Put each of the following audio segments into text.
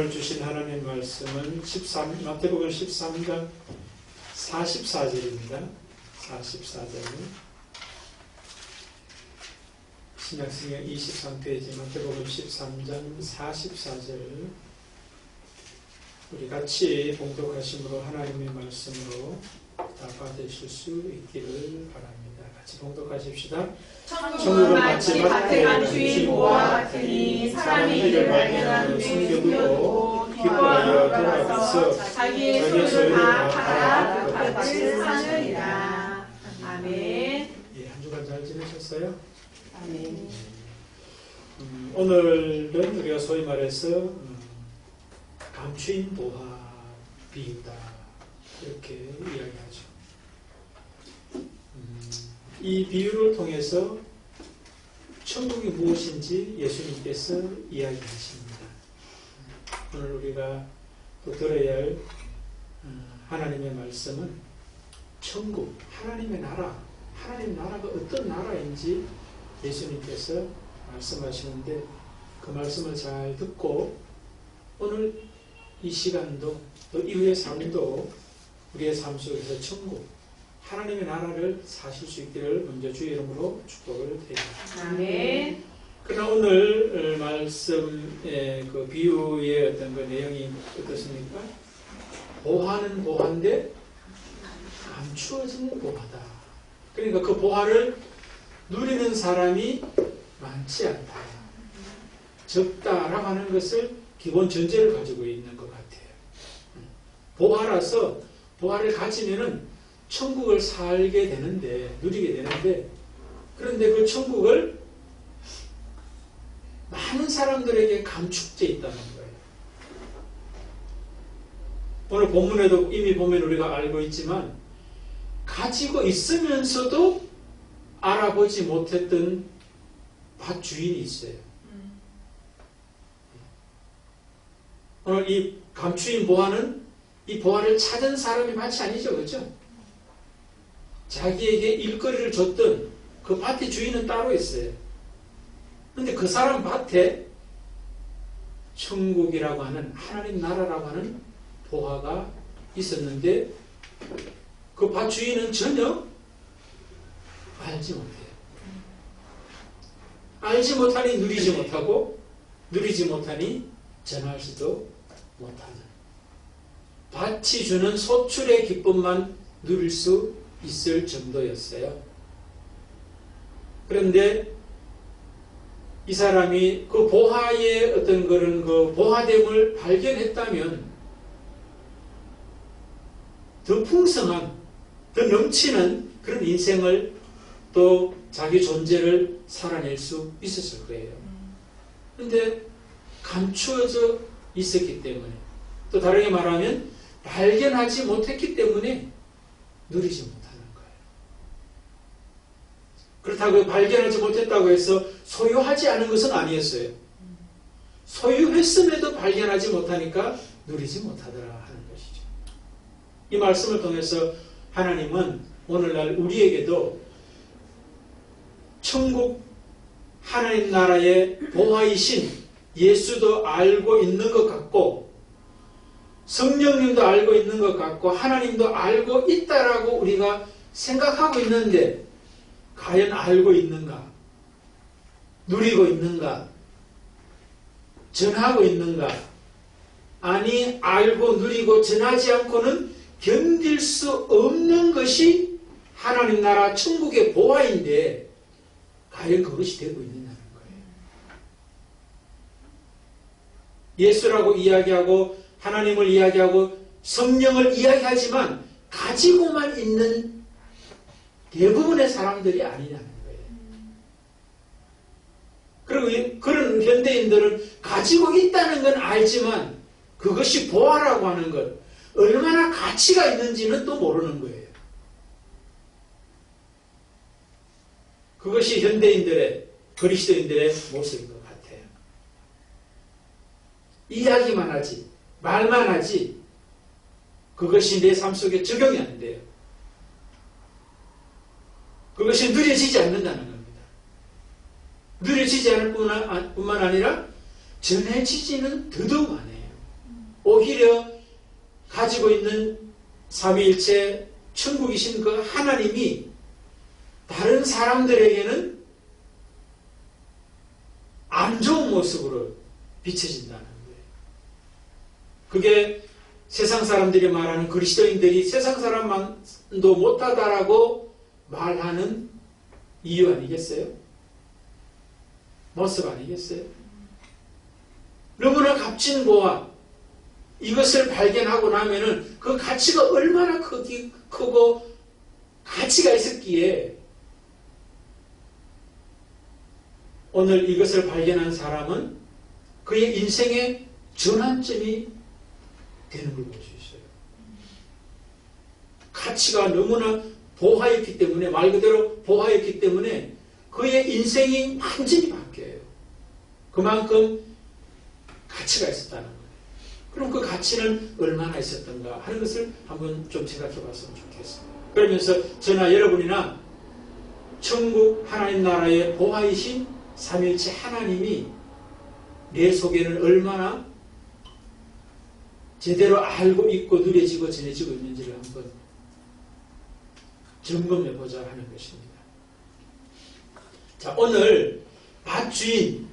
오늘 주신 하나님의 말씀은 마태복음 13장 44절입니다. 44절. 신약성경 23페이지 마태복음 13장 44절. 우리 같이 봉독하심으로 하나님의 말씀으로 다 받으실 수 있기를 바랍니다. 같이 봉독하십시다. 천국은 마치 밭에 간 주인 보와 같으니 사람이 이를 발견한 후에 숨겨두고 기뻐하여 돌아가서 자기의 소유를 다 팔아 그 밭을 사느니라. 아멘. 예, 한 주간 잘 지내셨어요? 아멘. 오늘은 우리가 소위 말해서 감추인 보화 비유다 이렇게 이야기하죠. 이 비유를 통해서 천국이 무엇인지 예수님께서 이야기하십니다. 오늘 우리가 또 들어야 할 하나님의 말씀은 천국, 하나님의 나라, 하나님의 나라가 어떤 나라인지 예수님께서 말씀하시는데 그 말씀을 잘 듣고 오늘 이 시간도 또 이후의 삶도 우리의 삶 속에서 천국, 하나님의 나라를 사실 수 있기를 먼저 주의 이름으로 축복을 드립니다. 아멘. 그러나 오늘 말씀의 그 비유의 어떤 그 내용이 어떻습니까? 보화는 보화인데 감추어진 보화다. 그러니까 그 보화를 누리는 사람이 많지 않다. 적다라고 하는 것을 기본 전제를 가지고 있는 것 같아요. 보화라서 보화를 가지면은 천국을 살게 되는데, 누리게 되는데, 그런데 그 천국을 많은 사람들에게 감축돼 있다는 거예요. 오늘 본문에도 이미 보면 우리가 알고 있지만, 가지고 있으면서도 알아보지 못했던 밭 주인이 있어요. 오늘 이 감추인 보화는 이 보화를 찾은 사람이 마치 아니죠, 그렇죠? 자기에게 일거리를 줬던 그 밭의 주인은 따로 있어요. 그런데 그 사람 밭에 천국이라고 하는 하나님 나라라고 하는 보화가 있었는데 그 밭 주인은 전혀 알지 못해요. 알지 못하니 누리지 못하고 누리지 못하니 전할 수도 못하는 밭이 주는 소출의 기쁨만 누릴 수 있을 정도였어요. 그런데 이 사람이 그 보화의 어떤 그런 그 보화됨을 발견했다면 더 풍성한, 더 넘치는 그런 인생을 또 자기 존재를 살아낼 수 있었을 거예요. 그런데 감추어져 있었기 때문에, 또 다르게 말하면 발견하지 못했기 때문에 누리지 못하는 거예요. 그렇다고 발견하지 못했다고 해서 소유하지 않은 것은 아니었어요. 소유했음에도 발견하지 못하니까 누리지 못하더라 하는 것이죠. 이 말씀을 통해서 하나님은 오늘날 우리에게도 천국 하나님 나라의 보화이신 예수도 알고 있는 것 같고 성령님도 알고 있는 것 같고 하나님도 알고 있다라고 우리가 생각하고 있는데 과연 알고 있는가? 누리고 있는가? 전하고 있는가? 아니 알고 누리고 전하지 않고는 견딜 수 없는 것이 하나님 나라 천국의 보화인데 과연 그것이 되고 있느냐는 거예요. 예수라고 이야기하고 하나님을 이야기하고 성령을 이야기하지만 가지고만 있는 대부분의 사람들이 아니냐는 거예요. 그리고 그런 현대인들은 가지고 있다는 건 알지만 그것이 보화라고 하는 것, 얼마나 가치가 있는지는 또 모르는 거예요. 그것이 현대인들의, 그리스도인들의 모습인 것 같아요. 이야기만 하지, 말만 하지, 그것이 내 삶 속에 적용이 안 돼요. 그것이 누려지지 않는다는 겁니다. 누려지지 않을 뿐만 아니라 전해지지는 더더욱 안 해요. 오히려 가지고 있는 삼위일체 천국이신 그 하나님이 다른 사람들에게는 안 좋은 모습으로 비춰진다는 거예요. 그게 세상 사람들이 말하는 그리스도인들이 세상 사람만도 못하다라고 말하는 이유 아니겠어요? 모습 아니겠어요? 너무나 값진 보화 이것을 발견하고 나면은 그 가치가 얼마나 크고 가치가 있었기에 오늘 이것을 발견한 사람은 그의 인생의 전환점이 되는 걸 볼 수 있어요. 가치가 너무나 보화였기 때문에, 말 그대로 보화였기 때문에 그의 인생이 완전히 바뀌어요. 그만큼 가치가 있었다는 거예요. 그럼 그 가치는 얼마나 있었던가 하는 것을 한번 좀 생각해 봤으면 좋겠어요. 그러면서 저나 여러분이나 천국 하나님 나라의 보화이신 삼위일체 하나님이 내 속에는 얼마나 제대로 알고 있고 누려지고 전해지고 있는지를 한번 점검해 보자 하는 것입니다. 자, 오늘 밭주인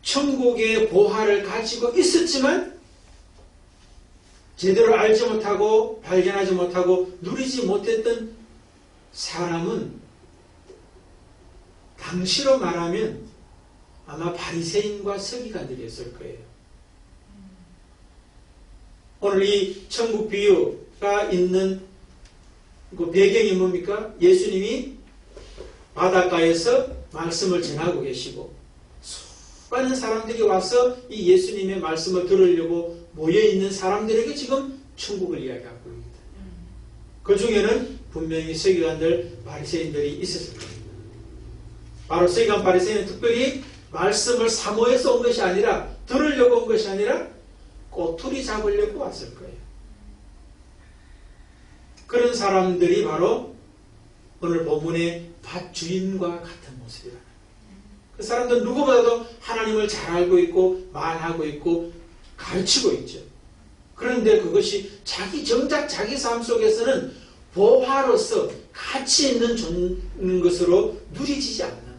천국의 보화를 가지고 있었지만 제대로 알지 못하고 발견하지 못하고 누리지 못했던 사람은 당시로 말하면 아마 바리새인과 서기관들이었을 거예요. 오늘 이 천국 비유가 있는 그 배경이 뭡니까? 예수님이 바닷가에서 말씀을 전하고 계시고 수많은 사람들이 와서 이 예수님의 말씀을 들으려고 모여있는 사람들에게 지금 천국을 이야기하고 있습니다. 그 중에는 분명히 서기관들, 바리새인들이 있었을 겁니다. 바로 서기관, 바리새인은 특별히 말씀을 사모해서 온 것이 아니라 들으려고 온 것이 아니라 꼬투리 잡으려고 왔을 거예요. 그런 사람들이 바로 오늘 본문의 밭주인과 같은 모습이라. 그 사람들은 누구보다도 하나님을 잘 알고 있고 말하고 있고 가르치고 있죠. 그런데 그것이 정작 자기 삶 속에서는 보화로서 가치 있는 것으로 누리지지 않는 거예요.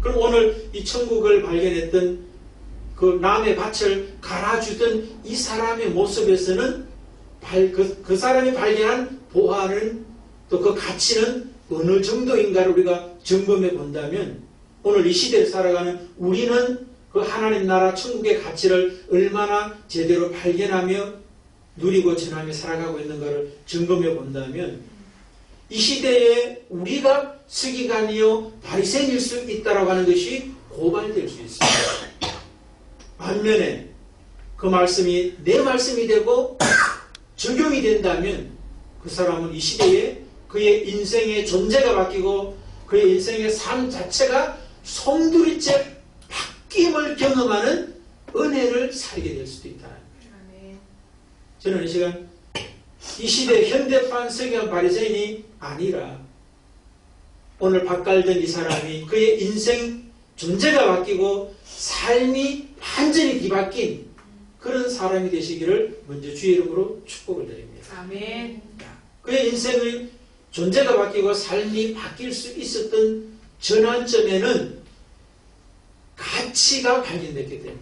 그럼 오늘 이 천국을 발견했던 그 남의 밭을 갈아주던 이 사람의 모습에서는 그 사람이 발견한 보화는 또 그 가치는 어느 정도인가를 우리가 점검해 본다면 오늘 이 시대를 살아가는 우리는 그 하나님 나라 천국의 가치를 얼마나 제대로 발견하며 누리고 전하며 살아가고 있는가를 점검해 본다면 이 시대에 우리가 서기관이요 바리새인일 수 있다라고 하는 것이 고발될 수 있습니다. 반면에 그 말씀이 내 말씀이 되고 적용이 된다면 그 사람은 이 시대에 그의 인생의 존재가 바뀌고 그의 인생의 삶 자체가 송두리째 바뀜을 경험하는 은혜를 살게 될 수도 있다는 거예요. 저는 이 시간 이 시대 현대판 서기관 바리새인이 아니라 오늘 밭갈던 이 사람이 그의 인생 존재가 바뀌고 삶이 완전히 뒤바뀐 그런 사람이 되시기를 먼저 주의 이름으로 축복을 드립니다. 아멘. 그의 인생의 존재가 바뀌고 삶이 바뀔 수 있었던 전환점에는 가치가 발견됐기 때문에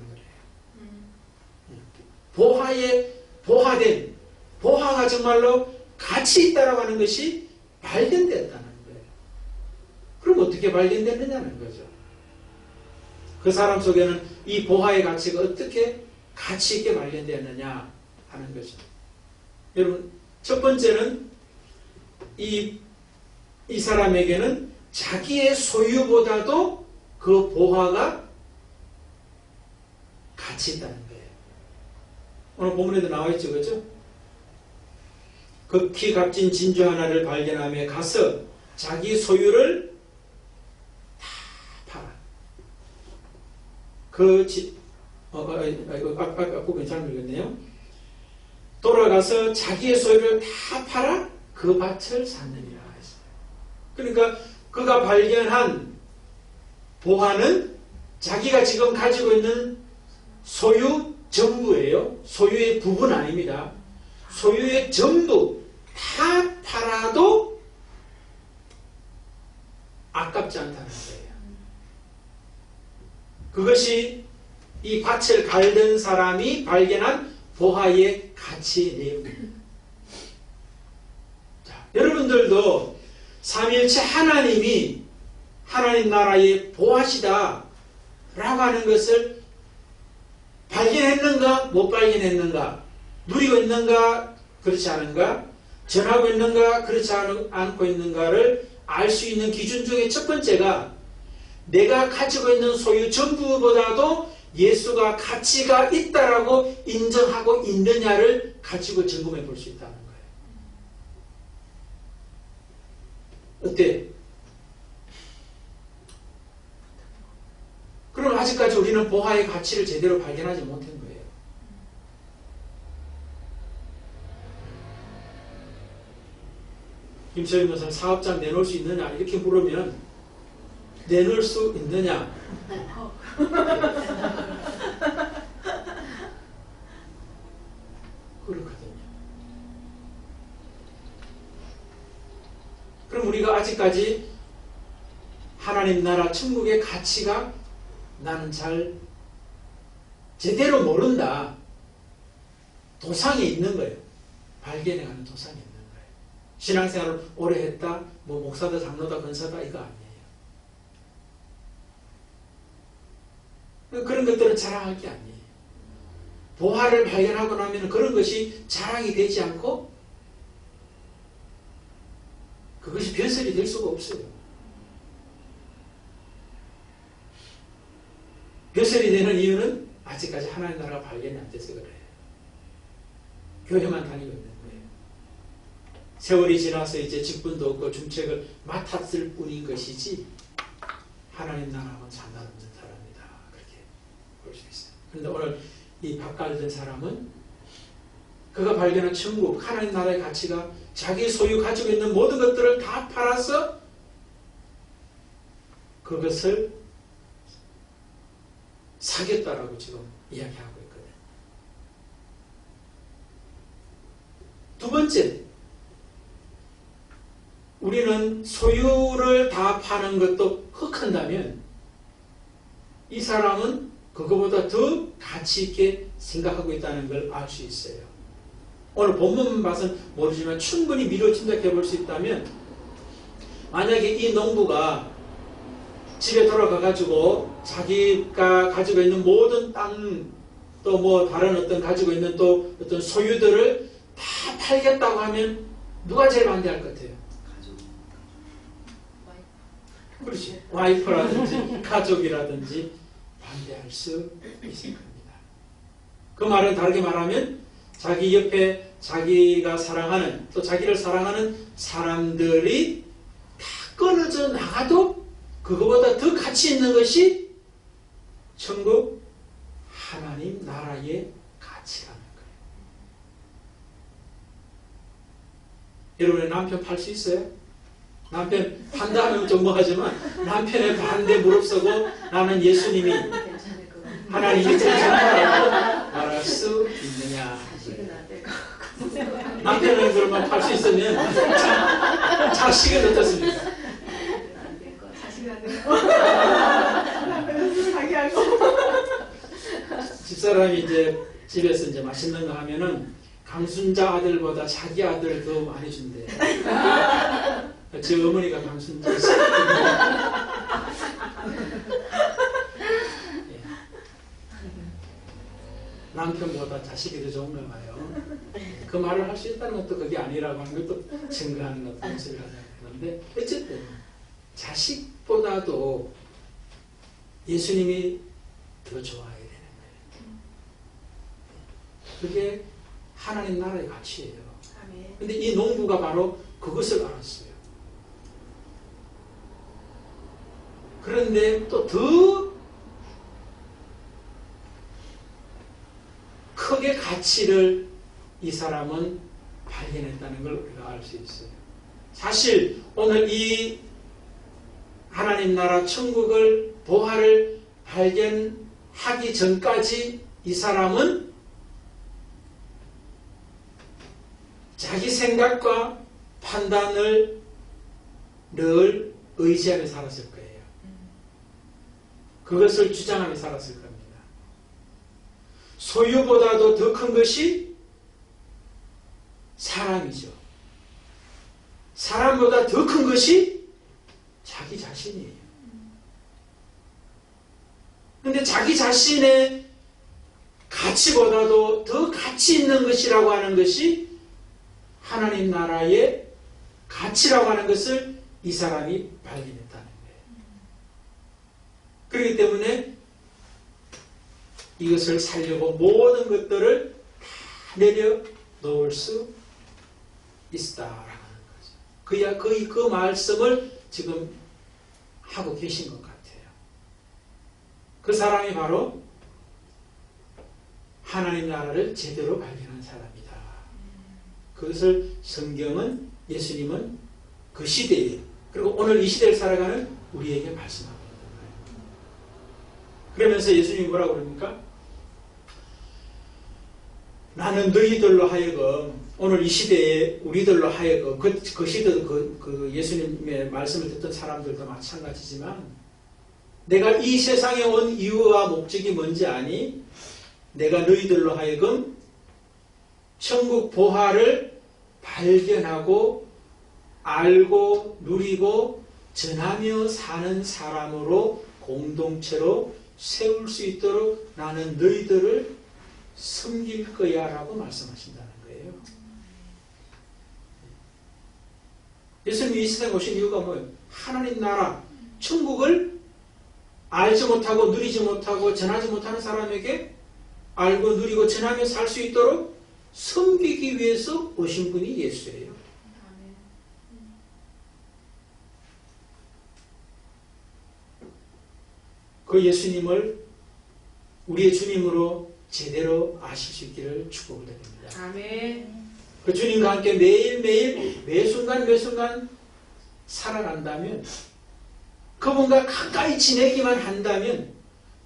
그래요. 보화가 정말로 가치 있다라고 하는 것이 발견됐다는 거예요. 그럼 어떻게 발견됐느냐는 거죠. 그 사람 속에는 이 보화의 가치가 어떻게 가치 있게 발견되었느냐 하는 거죠. 여러분, 첫 번째는 이 사람에게는 자기의 소유보다도 그 보화가 가치 있다는 거예요. 오늘 본문에도 나와 있죠, 그렇죠? 극히 값진 진주 하나를 발견하며 가서 자기 소유를 다 팔아. 아까 부분 잘못 읽었네요. 돌아가서 자기의 소유를 다 팔아 그 밭을 샀느니라 했어요. 그러니까 그가 발견한 보화는 자기가 지금 가지고 있는 소유 전부예요. 소유의 부분 아닙니다. 소유의 전부 다 팔아도 아깝지 않다는 거예요. 그것이 이 밭을 갈던 사람이 발견한 보화의 가치 내용입니다. 자, 여러분들도 삼위일체 하나님이 하나님 나라의 보화시다 라고 하는 것을 발견했는가 못 발견했는가, 누리고 있는가 그렇지 않은가, 전하고 있는가 그렇지 않고 있는가를 알 수 있는 기준 중에 첫 번째가 내가 가지고 있는 소유 전부보다도 예수가 가치가 있다라고 인정하고 있느냐를 가지고 점검해 볼 수 있다는 거예요. 어때? 그럼 아직까지 우리는 보화의 가치를 제대로 발견하지 못한 거예요. 김철인 목사님 사업장 내놓을 수 있느냐 이렇게 물으면 내놓을 수 있느냐 그렇거든요. 그럼 우리가 아직까지 하나님 나라 천국의 가치가 나는 잘 제대로 모른다. 도상에 있는 거예요. 발견해가는 도상에 있는 거예요. 신앙생활을 오래 했다, 뭐 목사다, 장로다, 권사다 이거 아니에요. 그런 것들은 자랑할 게 아니에요. 보화를 발견하고 나면 그런 것이 자랑이 되지 않고 그것이 변설이 될 수가 없어요. 변설이 되는 이유는 아직까지 하나님 나라가 발견이 안 돼서 그래요. 교회만 다니고 있는 거예요. 세월이 지나서 이제 직분도 없고 중책을 맡았을 뿐인 것이지 하나님 나라하고는 상관없는 사람이다. 그렇게 볼 수 있어요. 그런데 오늘 이 밭갈던 사람은 그가 발견한 천국, 하나님 나라의 가치가 자기 소유 가지고 있는 모든 것들을 다 팔아서 그것을 사겠다라고 지금 이야기하고 있거든요. 두 번째, 우리는 소유를 다 파는 것도 흑한다면 이 사람은 그거보다 더 가치 있게 생각하고 있다는 걸 알 수 있어요. 오늘 본문만 봐서는 모르지만 충분히 미로 짐작해 볼 수 있다면 만약에 이 농부가 집에 돌아가 가지고 자기가 가지고 있는 모든 땅 또 뭐 다른 어떤 가지고 있는 또 어떤 소유들을 다 팔겠다고 하면 누가 제일 반대할 것 같아요? 그렇지. 와이프라든지 가족이라든지 반대할 수 있을 겁니다. 그 말은 다르게 말하면 자기 옆에 자기가 사랑하는 또 자기를 사랑하는 사람들이 다 끊어져 나가도 그거보다 더 가치 있는 것이 천국 하나님 나라의 가치라는 거예요. 여러분의 남편 팔 수 있어요? 남편 판다 하면 좀 뭐하지만 남편의 반대 무릅쓰고 나는 예수님이 하나님이 괜찮다라고 말할 수 있느냐. 남편은 그러면 팔 수 있으면 자식은 어떻습니까? 자식은 안 될 거. 자기하고. 집사람이 이제 집에서 이제 맛있는 거 하면은 강순자 아들보다 자기 아들을 더 많이 준대요. 제 어머니가 강순자였어요. 예. 남편보다 자식이 더 좋은 걸 봐요. 그 말을 할 수 있다는 것도 그게 아니라고 하는 것도 증거하는 것도 모습이라고 생각하는데 어쨌든 자식보다도 예수님이 더 좋아해야 되는 거예요. 그게 하나님 나라의 가치예요. 근데 이 농부가 바로 그것을 알았어요. 그런데 또 더 크게 가치를 이 사람은 발견했다는 걸 우리가 알 수 있어요. 사실 오늘 이 하나님 나라 천국을 보화를 발견하기 전까지 이 사람은 자기 생각과 판단을 늘 의지하며 살았을 거예요. 그것을 주장하며 살았을 겁니다. 소유보다도 더 큰 것이 사람이죠. 사람보다 더 큰 것이 자기 자신이에요. 그런데 자기 자신의 가치보다도 더 가치 있는 것이라고 하는 것이 하나님 나라의 가치라고 하는 것을 이 사람이 발견했다는 거예요. 그렇기 때문에 이것을 살려고 모든 것들을 다 내려놓을 수 있다라는 거죠. 거의 그 말씀을 지금 하고 계신 것 같아요. 그 사람이 바로 하나님 나라를 제대로 발견한 사람이다. 그것을 성경은, 예수님은 그 시대에, 그리고 오늘 이 시대를 살아가는 우리에게 말씀하고 있는 거예요. 그러면서 예수님이 뭐라고 그럽니까? 나는 너희들로 하여금, 오늘 이 시대에 우리들로 하여금, 그 시대도 그 예수님의 말씀을 듣던 사람들도 마찬가지지만, 내가 이 세상에 온 이유와 목적이 뭔지 아니? 내가 너희들로 하여금 천국 보화를 발견하고 알고 누리고 전하며 사는 사람으로 공동체로 세울 수 있도록 나는 너희들을 섬길 거야 라고 말씀하신다는 거예요. 예수님이 이 세상에 오신 이유가 뭐예요? 하나님 나라, 천국을 알지 못하고 누리지 못하고 전하지 못하는 사람에게 알고 누리고 전하며 살 수 있도록 섬기기 위해서 오신 분이 예수예요. 그 예수님을 우리의 주님으로 제대로 아실 수 있기를 축복을 드립니다. 아멘. 그 주님과 함께 매일매일 매순간 살아간다면, 그분과 가까이 지내기만 한다면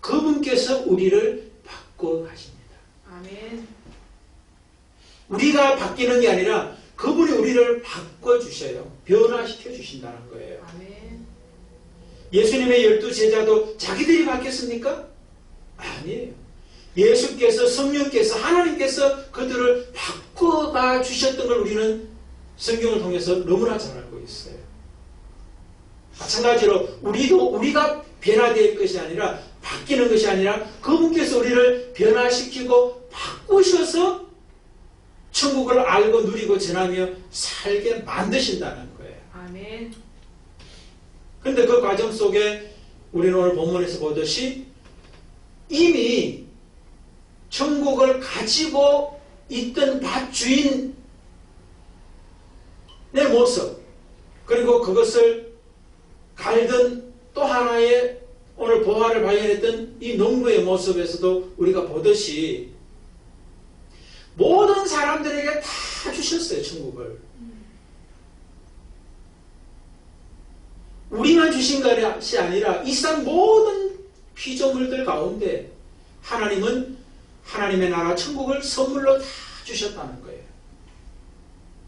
그분께서 우리를 바꿔 가십니다. 아멘. 우리가 바뀌는 게 아니라 그분이 우리를 바꿔주셔요. 변화시켜 주신다는 거예요. 아멘. 예수님의 12 제자도 자기들이 바뀌었습니까? 아니에요. 예수께서, 성령께서, 하나님께서 그들을 바꿔가 주셨던 걸 우리는 성경을 통해서 너무나 잘 알고 있어요. 마찬가지로 우리가 변화될 것이 아니라, 바뀌는 것이 아니라 그분께서 우리를 변화시키고 바꾸셔서 천국을 알고 누리고 전하며 살게 만드신다는 거예요. 아멘. 그런데 그 과정 속에 우리는 오늘 본문에서 보듯이 이미 천국을 가지고 있던 밭 주인의 모습, 그리고 그것을 갈던 또 하나의 오늘 보화를 발견했던 이 농부의 모습에서도 우리가 보듯이 모든 사람들에게 다 주셨어요, 천국을. 우리만 주신 것이 아니라 이 세상 모든 피조물들 가운데 하나님은 하나님의 나라 천국을 선물로 다 주셨다는 거예요.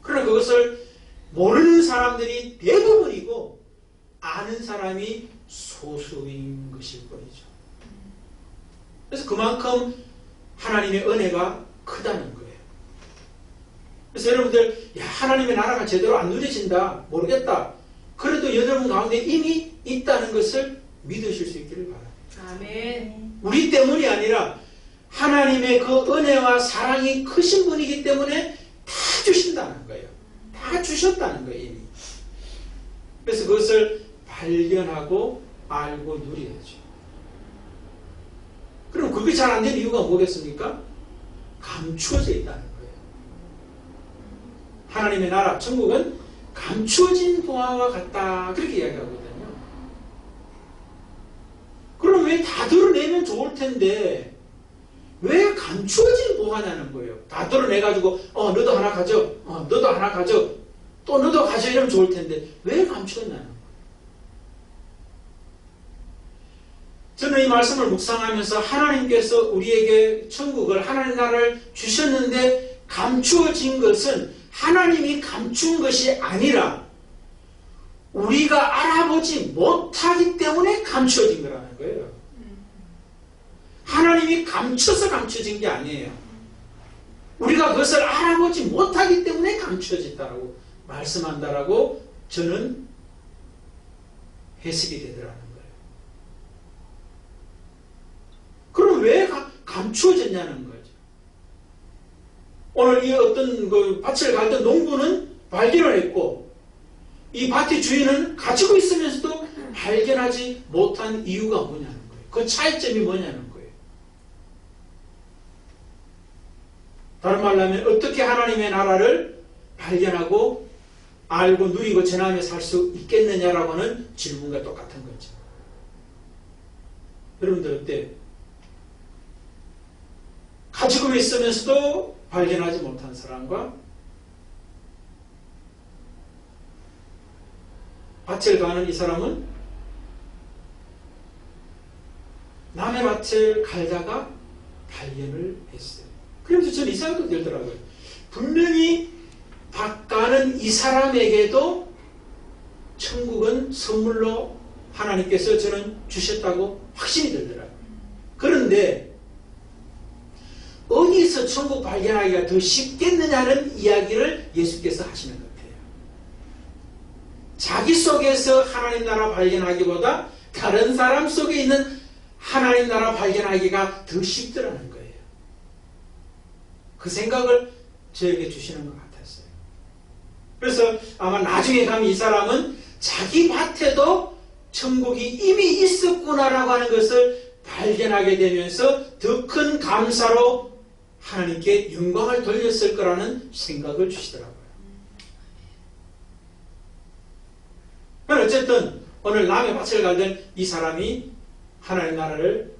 그러나 그것을 모르는 사람들이 대부분이고 아는 사람이 소수인 것일 뿐이죠. 그래서 그만큼 하나님의 은혜가 크다는 거예요. 그래서 여러분들, 하나님의 나라가 제대로 안 누려진다, 모르겠다, 그래도 여러분 가운데 이미 있다는 것을 믿으실 수 있기를 바랍니다. 아멘. 우리 때문이 아니라 하나님의 그 은혜와 사랑이 크신 분이기 때문에 다 주신다는 거예요. 다 주셨다는 거예요, 이미. 그래서 그것을 발견하고 알고 누려야죠. 그럼 그게 잘 안 되는 이유가 뭐겠습니까? 감추어져 있다는 거예요. 하나님의 나라, 천국은 감추어진 보화와 같다, 그렇게 이야기하거든요. 그럼 왜 다 드러내면 좋을 텐데 왜 감추어진 보화냐는 거예요. 다 드러내가지고 너도 하나 가져, 너도 하나 가져, 또 너도 가져, 이러면 좋을 텐데 왜 감추었냐는 거예요. 저는 이 말씀을 묵상하면서 하나님께서 우리에게 천국을, 하나님 나라를 주셨는데 감추어진 것은 하나님이 감춘 것이 아니라 우리가 알아보지 못하기 때문에 감추어진 거라는 거예요. 하나님이 감춰서 감춰진 게 아니에요. 우리가 그것을 알아보지 못하기 때문에 감춰졌다라고 말씀한다라고 저는 해석이 되더라는 거예요. 그럼 왜 감추어졌냐는 거죠. 오늘 이 어떤 그 밭을 갈던 농부는 발견을 했고 이 밭의 주인은 가지고 있으면서도 발견하지 못한 이유가 뭐냐는 거예요. 그 차이점이 뭐냐는 거예요. 다른 말로 하면 어떻게 하나님의 나라를 발견하고 알고 누리고 전하며 살 수 있겠느냐라고는 질문과 똑같은 거죠. 여러분들 어때요? 가지고 있으면서도 발견하지 못한 사람과 밭을 가는 이 사람은 남의 밭을 갈다가 발견을 했어요. 그래서 저는 이 생각도 들더라고요. 분명히 밭 가는 이 사람에게도 천국은 선물로 하나님께서 저는 주셨다고 확신이 들더라고요. 그런데 어디서 천국 발견하기가 더 쉽겠느냐는 이야기를 예수께서 하시는 것 같아요. 자기 속에서 하나님 나라 발견하기보다 다른 사람 속에 있는 하나님 나라 발견하기가 더 쉽더라는 거예요. 그 생각을 저에게 주시는 것 같았어요. 그래서 아마 나중에 가면 이 사람은 자기 밭에도 천국이 이미 있었구나라고 하는 것을 발견하게 되면서 더 큰 감사로 하나님께 영광을 돌렸을 거라는 생각을 주시더라고요. 어쨌든 오늘 남의 밭을 갈던 이 사람이 하나님 나라를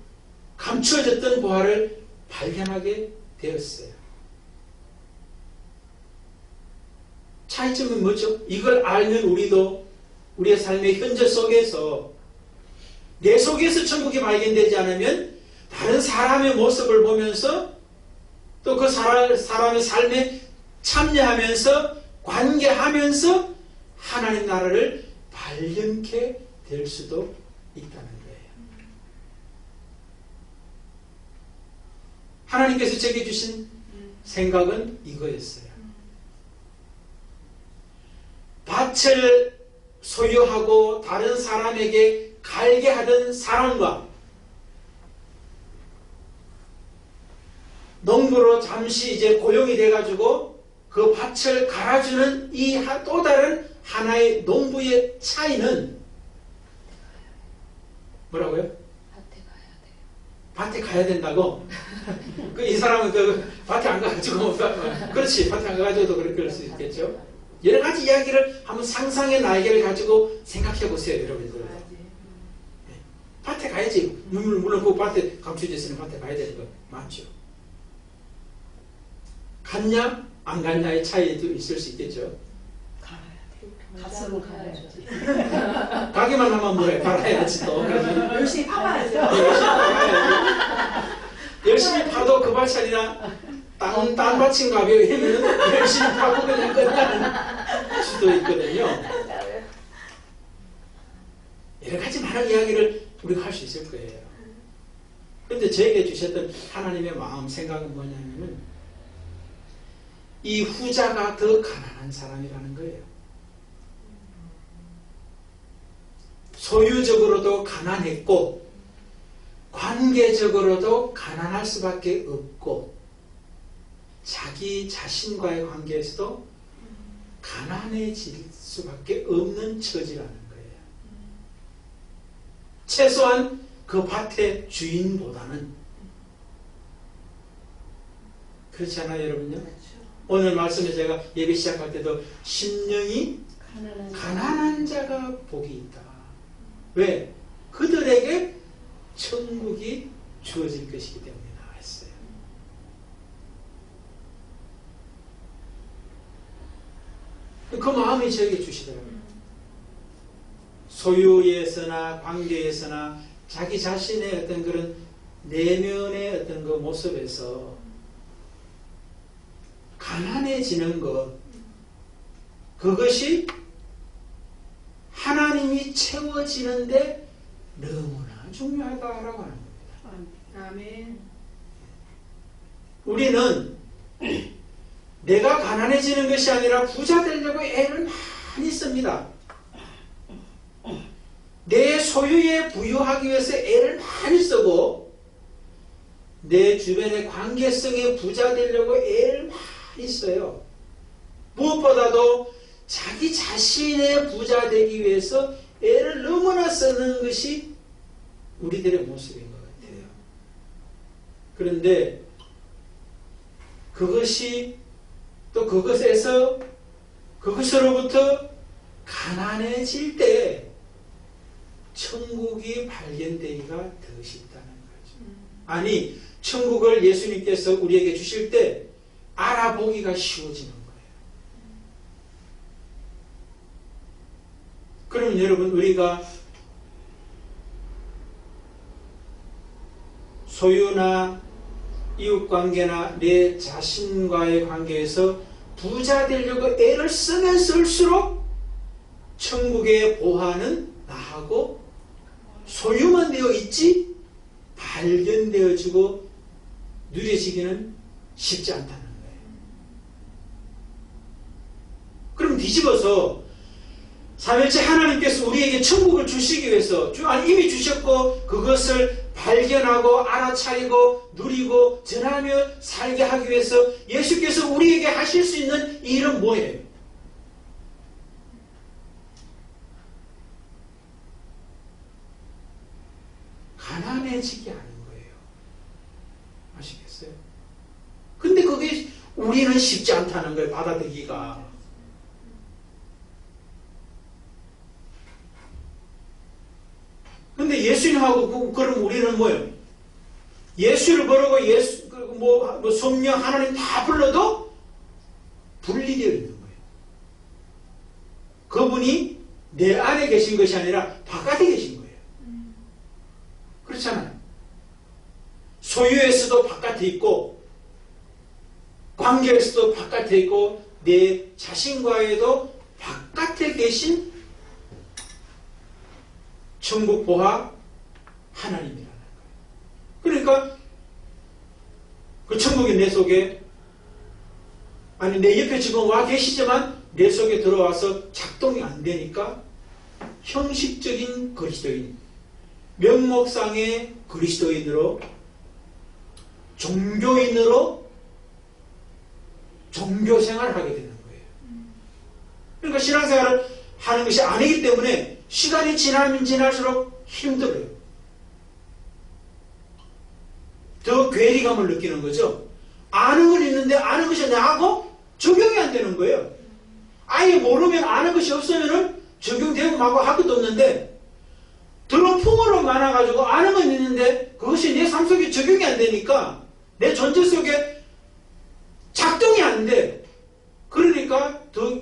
감추어졌던 보화를 발견하게 되었어요. 차이점은 뭐죠? 이걸 알면 우리도 우리의 삶의 현재 속에서 내 속에서 천국이 발견되지 않으면 다른 사람의 모습을 보면서 또 그 사람의 삶에 참여하면서 관계하면서 하나님 나라를 발견케 될 수도 있다는 거예요. 하나님께서 제게 주신 생각은 이거였어요. 밭을 소유하고 다른 사람에게 갈게 하던 사람과 농부로 잠시 이제 고용이 돼가지고 그 밭을 갈아주는 이 또 다른 하나의 농부의 차이는 뭐라고요? 밭에 가야 된다고? 이 사람은 그 밭에 안 가가지고 그렇지, 밭에 안 가가지고도 그럴 수 있겠죠. 여러 가지 이야기를 한번 상상의 날개를 가지고 생각해 보세요, 여러분들. 밭에 가야지. 물론 그 밭에 감춰져 있으면 밭에 가야 되는 거 맞죠. 갔냐 안 갔냐의 차이도 있을 수 있겠죠. 갔으면 가야지. 가기만 하면 뭐해, 갈아야지 또. 열심히 파봐야죠. 열심히 파도 그 밭이 아니라 딴 밭인가 봐요. 이러면 열심히 파고 그냥 끝나는 수도 있거든요. 여러 가지 많은 이야기를 우리가 할 수 있을 거예요. 그런데 저에게 주셨던 하나님의 마음, 생각은 뭐냐면은 이 후자가 더 가난한 사람이라는 거예요. 소유적으로도 가난했고 관계적으로도 가난할 수밖에 없고 자기 자신과의 관계에서도 가난해질 수밖에 없는 처지라는 거예요. 최소한 그 밭의 주인보다는. 그렇지 않아요, 여러분요? 오늘 말씀에 제가 예배 시작할 때도 심령이 가난한 자가 복이 있다. 왜? 그들에게 천국이 주어질 것이기 때문에 나와있어요. 그 마음이 저에게 주시더라고요. 소유에서나 관계에서나 자기 자신의 어떤 그런 내면의 어떤 그 모습에서 가난해지는 것, 그것이 하나님이 채워지는데 너무나 중요하다라고 하는 겁니다. 아멘. 우리는 내가 가난해지는 것이 아니라 부자 되려고 애를 많이 씁니다. 내 소유에 부유하기 위해서 애를 많이 쓰고 내 주변의 관계성에 부자 되려고 애를 많이 써요. 무엇보다도 자기 자신의 부자 되기 위해서 애를 너무나 쓰는 것이 우리들의 모습인 것 같아요. 그런데 그것이 또 그것으로부터 가난해질 때 천국이 발견되기가 더 쉽다는 거죠. 아니, 천국을 예수님께서 우리에게 주실 때 알아보기가 쉬워지는 거예요. 그러면 여러분, 우리가 소유나 이웃관계나 내 자신과의 관계에서 부자 되려고 애를 쓰면 쓸수록 천국의 보화는 나하고 소유만 되어 있지 발견되어지고 누려지기는 쉽지 않다는 거예요. 그럼 뒤집어서 삼일째 하나님께서 우리에게 천국을 주시기 위해서 이미 주셨고 그것을 발견하고 알아차리고 누리고 전하며 살게 하기 위해서 예수께서 우리에게 하실 수 있는 이 일은 뭐예요? 가난해지게 하는 거예요. 아시겠어요? 근데 그게 우리는 쉽지 않다는 거예요. 받아들이기가. 근데 예수님하고 그럼 우리는 뭐예요? 예수를 부르고 성령 하나님 다 불러도 분리되어 있는 거예요. 그분이 내 안에 계신 것이 아니라 바깥에 계신 거예요. 그렇잖아요. 소유에서도 바깥에 있고 관계에서도 바깥에 있고 내 자신과에도 바깥에 계신 천국 보화 하나님이라는 거예요. 그러니까 그 천국이 내 속에 아니 내 옆에 지금 와 계시지만 내 속에 들어와서 작동이 안 되니까 형식적인 그리스도인, 명목상의 그리스도인으로 종교인으로 종교생활을 하게 되는 거예요. 그러니까 신앙생활을 하는 것이 아니기 때문에 시간이 지나면 지날수록 힘들어요. 더 괴리감을 느끼는 거죠. 아는 건 있는데 아는 것이 나하고 적용이 안 되는 거예요. 아예 모르면 아는 것이 없으면 적용되고 마고 할 것도 없는데 들어 풍어로 많아가지고 아는 건 있는데 그것이 내 삶 속에 적용이 안 되니까 내 존재 속에 작동이 안 돼. 그러니까 더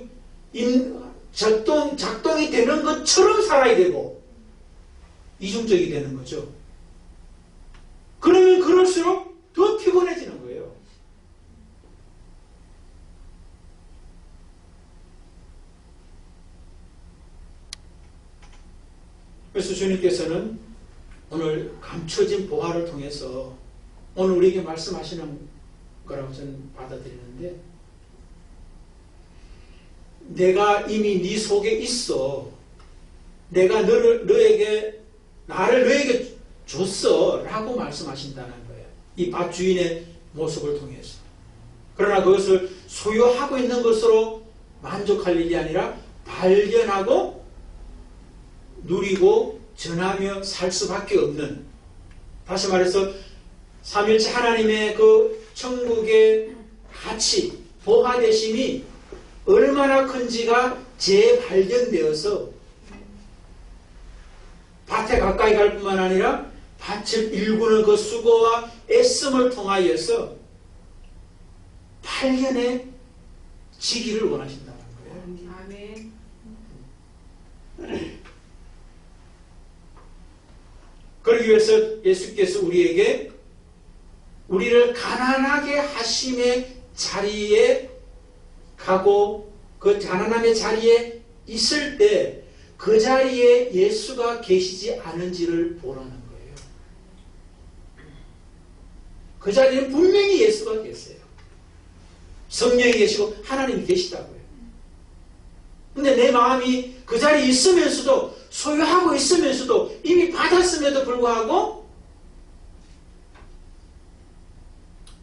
작동이 되는 것처럼 살아야 되고 이중적이 되는 거죠. 그러면 그럴수록 더 피곤해지는 거예요. 그래서 주님께서는 오늘 감춰진 보화를 통해서 오늘 우리에게 말씀하시는 거라고 저는 받아들이는데 내가 이미 네 속에 있어. 내가 나를 너에게 줬어 라고 말씀하신다는 거예요. 이 밭 주인의 모습을 통해서. 그러나 그것을 소유하고 있는 것으로 만족할 일이 아니라 발견하고 누리고 전하며 살 수밖에 없는, 다시 말해서 삼일째 하나님의 그 천국의 가치, 보화되심이 얼마나 큰지가 재발견되어서 밭에 가까이 갈 뿐만 아니라 밭을 일구는 그 수고와 애씀을 통하여서 발견해지기를 원하신다는 거예요. 아멘. 그러기 위해서 예수께서 우리를 가난하게 하심의 자리에 가고 그 가난함의 자리에 있을 때 그 자리에 예수가 계시지 않은지를 보라는 거예요. 그 자리에 분명히 예수가 계세요. 성령이 계시고 하나님이 계시다고요. 근데 내 마음이 그 자리에 있으면서도 소유하고 있으면서도 이미 받았음에도 불구하고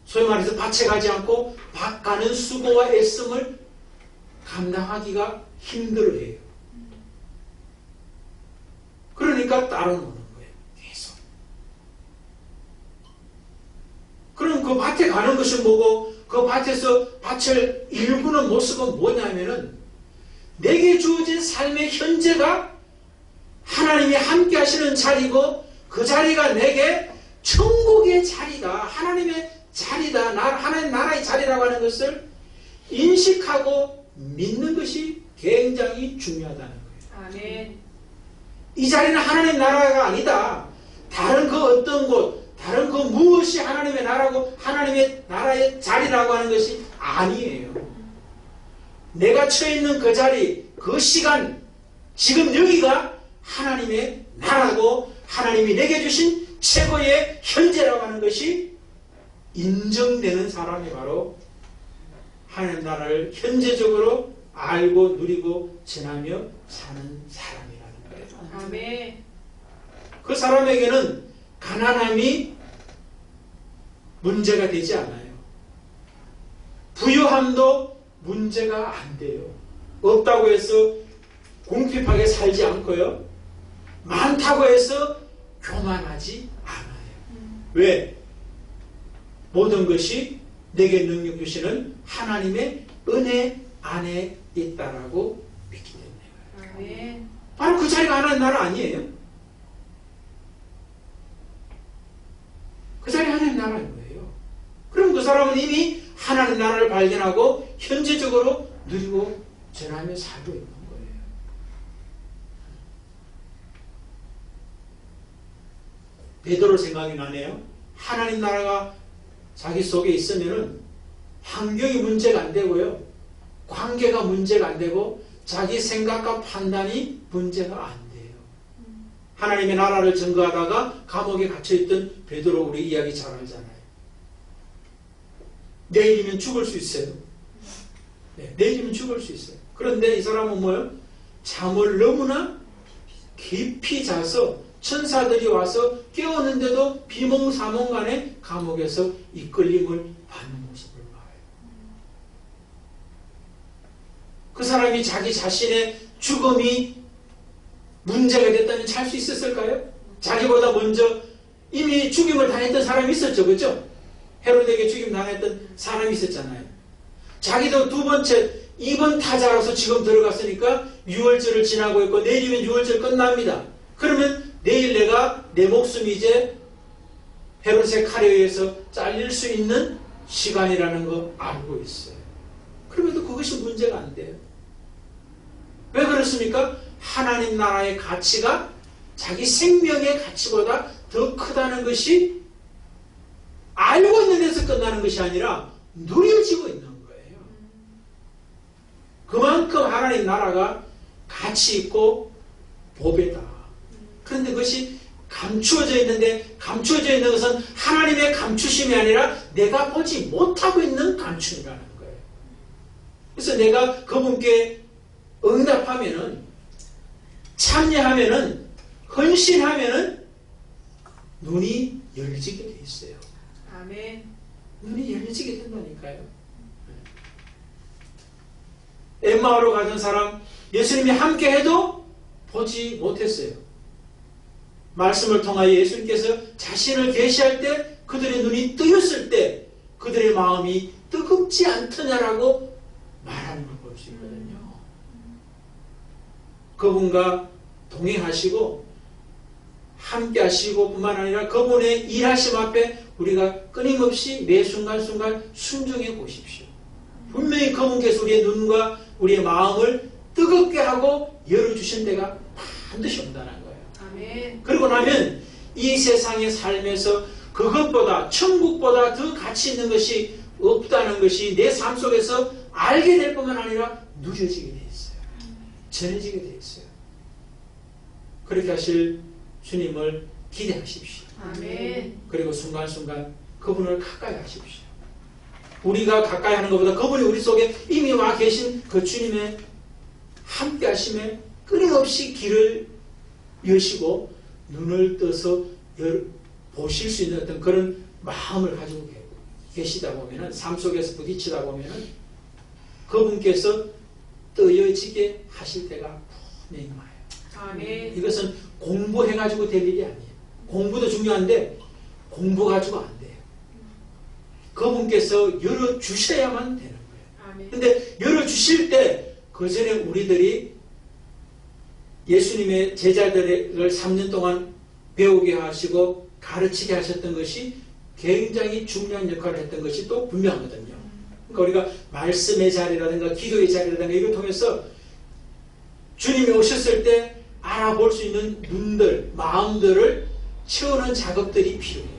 소위 말해서 밭에 가지 않고 밭 가는 수고와 애씀을 감당하기가 힘들어해요. 그러니까 따라오는 거예요. 계속. 그럼 그 밭에 가는 것은 뭐고 그 밭에서 밭을 일구는 모습은 뭐냐면은 내게 주어진 삶의 현재가 하나님이 함께 하시는 자리고 그 자리가 내게 천국의 자리다. 하나님의 자리다. 하나님 나라의 자리라고 하는 것을 인식하고 믿는 것이 굉장히 중요하다는 거예요. 아멘. 이 자리는 하나님 나라가 아니다. 다른 그 어떤 곳, 다른 그 무엇이 하나님의 나라고 하나님의 나라의 자리라고 하는 것이 아니에요. 내가 처해 있는 그 자리, 그 시간, 지금 여기가 하나님의 나라고 하나님이 내게 주신 최고의 현재라고 하는 것이 인정되는 사람이 바로 하나님 나라를 현재적으로 알고 누리고 전하며 사는 사람이라는 거예요. 아멘. 그 사람에게는 가난함이 문제가 되지 않아요. 부유함도 문제가 안 돼요. 없다고 해서 궁핍하게 살지 않고요. 많다고 해서 교만하지 않아요. 왜? 모든 것이 내게 능력 주시는 하나님의 은혜 안에 있다라고 믿기 때문에. 아멘. 바로 그 자리가 하나님 나라 아니에요? 그 자리가 하나님 나라인 거예요. 그럼 그 사람은 이미 하나님 나라를 발견하고 현재적으로 누리고 전하며 살고 있는 거예요. 베드로 생각이 나네요. 하나님 나라가 자기 속에 있으면은 환경이 문제가 안 되고요. 관계가 문제가 안 되고 자기 생각과 판단이 문제가 안 돼요. 하나님의 나라를 증거하다가 감옥에 갇혀있던 베드로 우리 이야기 잘 알잖아요. 내일이면 죽을 수 있어요. 네, 내일이면 죽을 수 있어요. 그런데 이 사람은 뭐예요? 잠을 너무나 깊이 자서 천사들이 와서 깨우는데도 비몽사몽간에 감옥에서 이끌림을 받는 모습을 봐요. 그 사람이 자기 자신의 죽음이 문제가 됐다면 잘 수 있었을까요? 자기보다 먼저 이미 죽임을 당했던 사람이 있었죠. 그렇죠? 헤롯에게 죽임 당했던 사람이 있었잖아요. 자기도 두 번째 2번 타자로서 지금 들어갔으니까 6월절을 지나고 있고 내일이면 6월절 끝납니다. 그러면 내일 내 목숨이 이제 헤롯의 칼에 의해서 잘릴 수 있는 시간이라는 거 알고 있어요. 그럼에도 그것이 문제가 안 돼요. 왜 그렇습니까? 하나님 나라의 가치가 자기 생명의 가치보다 더 크다는 것이 알고 있는 데서 끝나는 것이 아니라 누려지고 있는 거예요. 그만큼 하나님 나라가 가치 있고 보배다. 그런데 그것이 감추어져 있는데 감추어져 있는 것은 하나님의 감추심이 아니라 내가 보지 못하고 있는 감춤이라는 거예요. 그래서 내가 그분께 응답하면은 참여하면은 헌신하면은 눈이 열리게 돼 있어요. 아멘. 눈이 열리게 된다니까요. 엠마오로 가던 사람 예수님이 함께 해도 보지 못했어요. 말씀을 통하여 예수님께서 자신을 계시할 때 그들의 눈이 뜨였을 때 그들의 마음이 뜨겁지 않더냐라고 말하는 걸 볼 수 있거든요. 그분과 동행하시고 함께 하시고 뿐만 아니라 그분의 일하심 앞에 우리가 끊임없이 매 순간순간 순종해 보십시오. 분명히 그분께서 우리의 눈과 우리의 마음을 뜨겁게 하고 열어주신 데가 반드시 온다는 거예요. 아멘. 그러고 나면 이 세상의 삶에서 그것보다 천국보다 더 가치 있는 것이 없다는 것이 내 삶 속에서 알게 될 뿐만 아니라 누려지게 돼 있어요. 전해지게 돼 있어요. 그렇게 하실 주님을 기대하십시오. 아멘. 그리고 순간순간 그분을 가까이 하십시오. 우리가 가까이 하는 것보다 그분이 우리 속에 이미 와 계신 그 주님의 함께 하심에 끊임없이 길을 여시고 눈을 떠서 보실 수 있는 어떤 그런 마음을 가지고 계시다 보면은, 삶 속에서 부딪히다 보면은 그분께서 떠여지게 하실 때가 분명히 와요. 아멘. 이것은 공부해가지고 될 일이 아니에요. 공부도 중요한데 공부 가지고 안 돼요. 그분께서 열어주셔야만 되는 거예요. 아멘. 근데 열어주실 때 그 전에 우리들이 예수님의 제자들을 3년 동안 배우게 하시고 가르치게 하셨던 것이 굉장히 중요한 역할을 했던 것이 또 분명하거든요. 그러니까 우리가 말씀의 자리라든가 기도의 자리라든가 이걸 통해서 주님이 오셨을 때 알아볼 수 있는 눈들, 마음들을 채우는 작업들이 필요해요.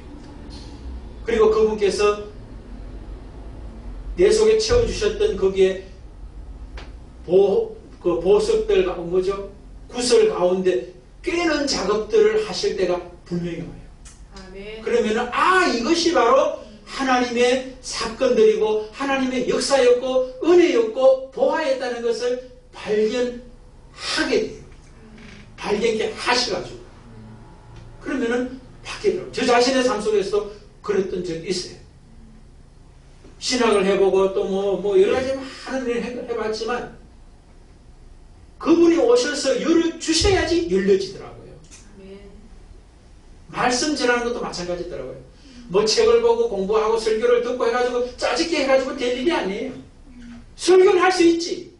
그리고 그분께서 내 속에 채워주셨던 거기에 보석들, 뭐죠? 구설 가운데 꿰는 작업들을 하실 때가 분명히 와요. 아멘. 그러면은, 이것이 바로 하나님의 사건들이고, 하나님의 역사였고, 은혜였고, 보화였다는 것을 발견하게 돼요. 발견케 하셔가지고. 그러면은, 바뀌더라고요. 저 자신의 삶 속에서도 그랬던 적이 있어요. 신학을 해보고, 또 여러 가지 많은 일을 해봤지만, 그분이 오셔서 열어주셔야지 열려지더라고요. 아멘. 말씀 전하는 것도 마찬가지더라고요. 뭐 책을 보고 공부하고 설교를 듣고 해가지고 짜집게 해가지고 될 일이 아니에요. 설교는 할 수 있지.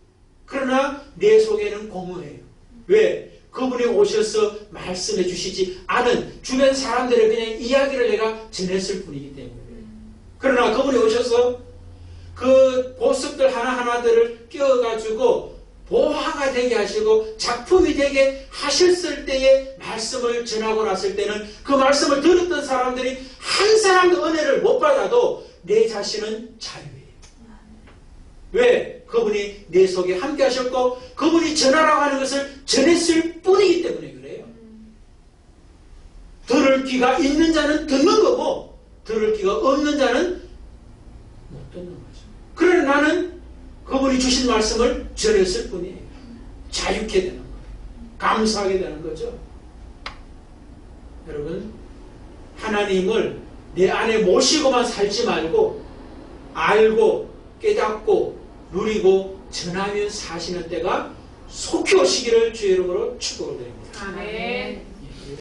그러나 내 속에는 공허해요. 왜? 그분이 오셔서 말씀해 주시지 않은 주변 사람들의 그냥 이야기를 내가 전했을 뿐이기 때문에. 그러나 그분이 오셔서 그 보석들 하나하나들을 끼워가지고 보화가 되게 하시고 작품이 되게 하셨을 때에 말씀을 전하고 났을 때는 그 말씀을 들었던 사람들이 한 사람도 은혜를 못 받아도 내 자신은 자유해요. 왜? 그분이 내 속에 함께 하셨고 그분이 전하라고 하는 것을 전했을 뿐이기 때문에 그래요. 들을 귀가 있는 자는 듣는 거고 들을 귀가 없는 자는 못 듣는 거죠. 그러나 나는 그분이 주신 말씀을 전했을 뿐이에요. 자유케 되는 거예요. 감사하게 되는 거죠. 여러분, 하나님을 내 안에 모시고만 살지 말고 알고 깨닫고 누리고 전하며 사시는 때가 속히 오시기를 주의 이름으로 축복을 드립니다. 아멘. 예.